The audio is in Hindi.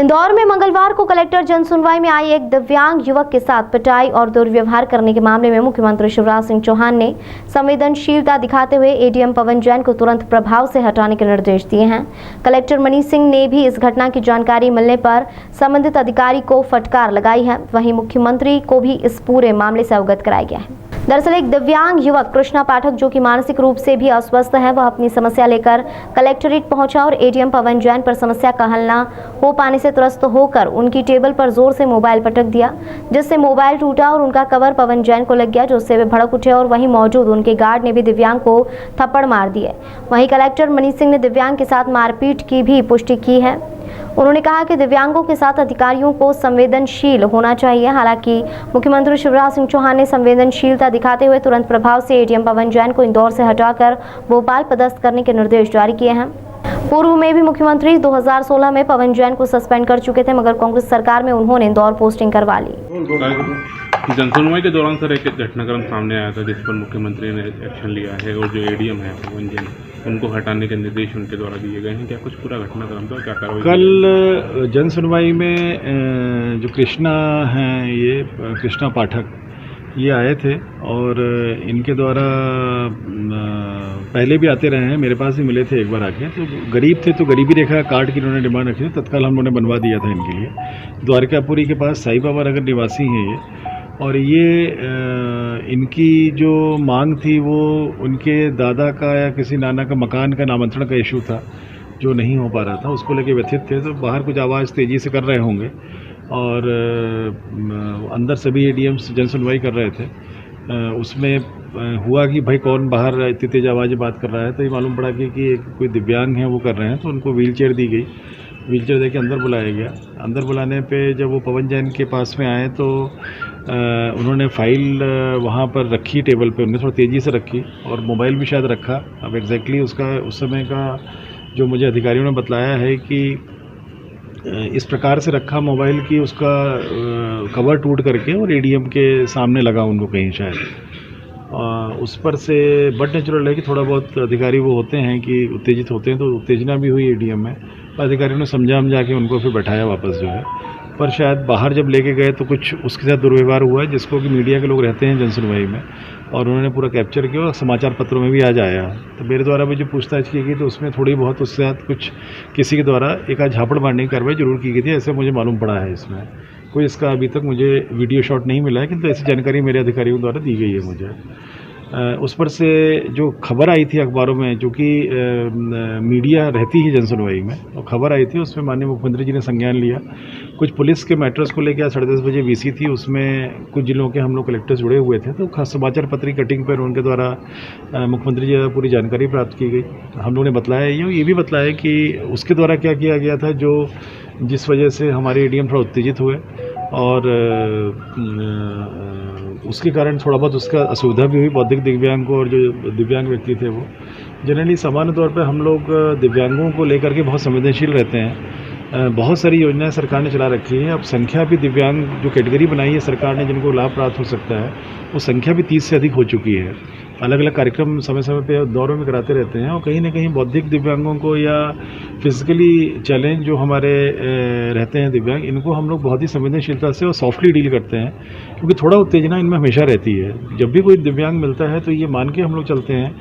इंदौर में मंगलवार को कलेक्टर जनसुनवाई में आई एक दिव्यांग युवक के साथ पिटाई और दुर्व्यवहार करने के मामले में मुख्यमंत्री शिवराज सिंह चौहान ने संवेदनशीलता दिखाते हुए एडीएम पवन जैन को तुरंत प्रभाव से हटाने के निर्देश दिए हैं। कलेक्टर मनीष सिंह ने भी इस घटना की जानकारी मिलने पर संबंधित अधिकारी को फटकार लगाई है। वहीं मुख्यमंत्री को भी इस पूरे मामले से अवगत कराया गया है। दरअसल एक दिव्यांग युवक कृष्णा पाठक, जो कि मानसिक रूप से भी अस्वस्थ है, वह अपनी समस्या लेकर कलेक्ट्रेट पहुंचा और एडीएम पवन जैन पर समस्या का हल न हो पाने से त्रस्त होकर उनकी टेबल पर जोर से मोबाइल पटक दिया, जिससे मोबाइल टूटा और उनका कवर पवन जैन को लग गया, जिससे वे भड़क उठे और वहीं मौजूद उनके गार्ड ने भी दिव्यांग को थप्पड़ मार दिए। वहीं कलेक्टर मनीष सिंह ने दिव्यांग के साथ मारपीट की भी पुष्टि की है। उन्होंने कहा कि दिव्यांगों के साथ अधिकारियों को संवेदनशील होना चाहिए। हालांकि मुख्यमंत्री शिवराज सिंह चौहान ने संवेदनशीलता दिखाते हुए तुरंत प्रभाव से एडीएम पवन जैन को इंदौर से हटाकर भोपाल पदस्थ करने के निर्देश जारी किए हैं। पूर्व में भी मुख्यमंत्री 2016 में पवन जैन को सस्पेंड कर चुके थे, मगर कांग्रेस सरकार में उन्होंने इंदौर पोस्टिंग करवा ली। जनसुनवाई के दौरान सर एक घटनाक्रम सामने आया था जिस पर मुख्यमंत्री ने एक्शन लिया है और जो एडीएम है पवन जैन, उनको हटाने के निर्देश उनके द्वारा दिए गए हैं। क्या कुछ पूरा घटनाक्रम था, क्या कार्रवाई? कल जनसुनवाई में जो कृष्णा हैं, ये कृष्णा पाठक, ये आए थे और इनके द्वारा पहले भी आते रहे हैं, मेरे पास भी मिले थे एक बार आके। तो गरीब थे तो गरीबी रेखा कार्ड की इन्होंने डिमांड रखी थी, तत्काल हम लोगों ने बनवा दिया था इनके लिए। द्वारकापुरी के पास साई बाबा नगर निवासी हैं ये, और ये इनकी जो मांग थी वो उनके दादा का या किसी नाना का मकान का नामांतरण का इशू था जो नहीं हो पा रहा था, उसको लेके व्यथित थे। तो बाहर कुछ आवाज़ तेज़ी से कर रहे होंगे और अंदर सभी एडीएम्स जनसुनवाई कर रहे थे। उसमें हुआ कि भाई कौन बाहर इतनी तेज़ आवाज़ बात कर रहा है, तो ये मालूम पड़ा कि कोई दिव्यांग है वो कर रहे हैं। तो उनको व्हीलचेयर दी गई, व्हीलचेयर देके अंदर बुलाया गया। अंदर बुलाने पे जब वो पवन जैन के पास में आए तो उन्होंने फाइल वहाँ पर रखी टेबल पे, उन्होंने थोड़ा तेज़ी से रखी और मोबाइल भी शायद रखा। अब एग्जैक्टली उसका उस समय का जो मुझे अधिकारियों ने बतलाया है कि इस प्रकार से रखा मोबाइल की उसका कवर टूट करके और एडीएम के सामने लगा उनको कहीं शायद। उस पर से बट नेचुरल है कि थोड़ा बहुत अधिकारी वो होते हैं कि उत्तेजित होते हैं, तो उत्तेजना भी हुई एडीएम में। अधिकारियों ने समझा के उनको फिर बैठाया वापस जो है, पर शायद बाहर जब लेके गए तो कुछ उसके साथ दुर्व्यवहार हुआ है, जिसको कि मीडिया के लोग रहते हैं जनसुनवाई में और उन्होंने पूरा कैप्चर किया और समाचार पत्रों में भी आज आया। तो मेरे द्वारा भी जो पूछताछ की गई तो उसमें थोड़ी बहुत उसके साथ कुछ किसी के द्वारा एक आध झापड़ मारने की कार्रवाई जरूर की गई थी, ऐसे मुझे मालूम पड़ा है। इसमें कोई इसका अभी तक मुझे वीडियो शॉट नहीं मिला है, किंतु ऐसी जानकारी मेरे अधिकारियों द्वारा दी गई है मुझे। उस पर से जो खबर आई थी अखबारों में, जो कि मीडिया रहती है जनसुनवाई में, और खबर आई थी उसमें माननीय मुख्यमंत्री जी ने संज्ञान लिया। कुछ पुलिस के मैटर्स को लेकर 10:30 बजे वीसी थी, उसमें कुछ जिलों के हम लोग कलेक्टर्स जुड़े हुए थे, तो खास समाचार पत्र की कटिंग पर उनके द्वारा मुख्यमंत्री जी द्वारा पूरी जानकारी प्राप्त की गई। हम लोगों ने बतलाया ये भी बतलाया कि उसके द्वारा क्या किया गया था, जो जिस वजह से हमारे एडीएम थोड़ा उत्तेजित हुए और उसके कारण थोड़ा बहुत उसका असुविधा भी हुई बौद्धिक दिव्यांग को, और जो दिव्यांग व्यक्ति थे वो जनरली सामान्य तौर पे हम लोग दिव्यांगों को लेकर के बहुत संवेदनशील रहते हैं। बहुत सारी योजनाएं सरकार ने चला रखी है। अब संख्या भी दिव्यांग जो कैटेगरी बनाई है सरकार ने जिनको लाभ प्राप्त हो सकता है, वो संख्या भी 30 से अधिक हो चुकी है। अलग अलग कार्यक्रम समय समय पे दौरों में कराते रहते हैं और कहीं ना कहीं बौद्धिक दिव्यांगों को या फिजिकली चैलेंज जो हमारे रहते हैं दिव्यांग, इनको हम लोग बहुत ही संवेदनशीलता से और सॉफ्टली डील करते हैं, क्योंकि थोड़ा उत्तेजना इनमें हमेशा रहती है। जब भी कोई दिव्यांग मिलता है तो ये मान के हम लोग चलते हैं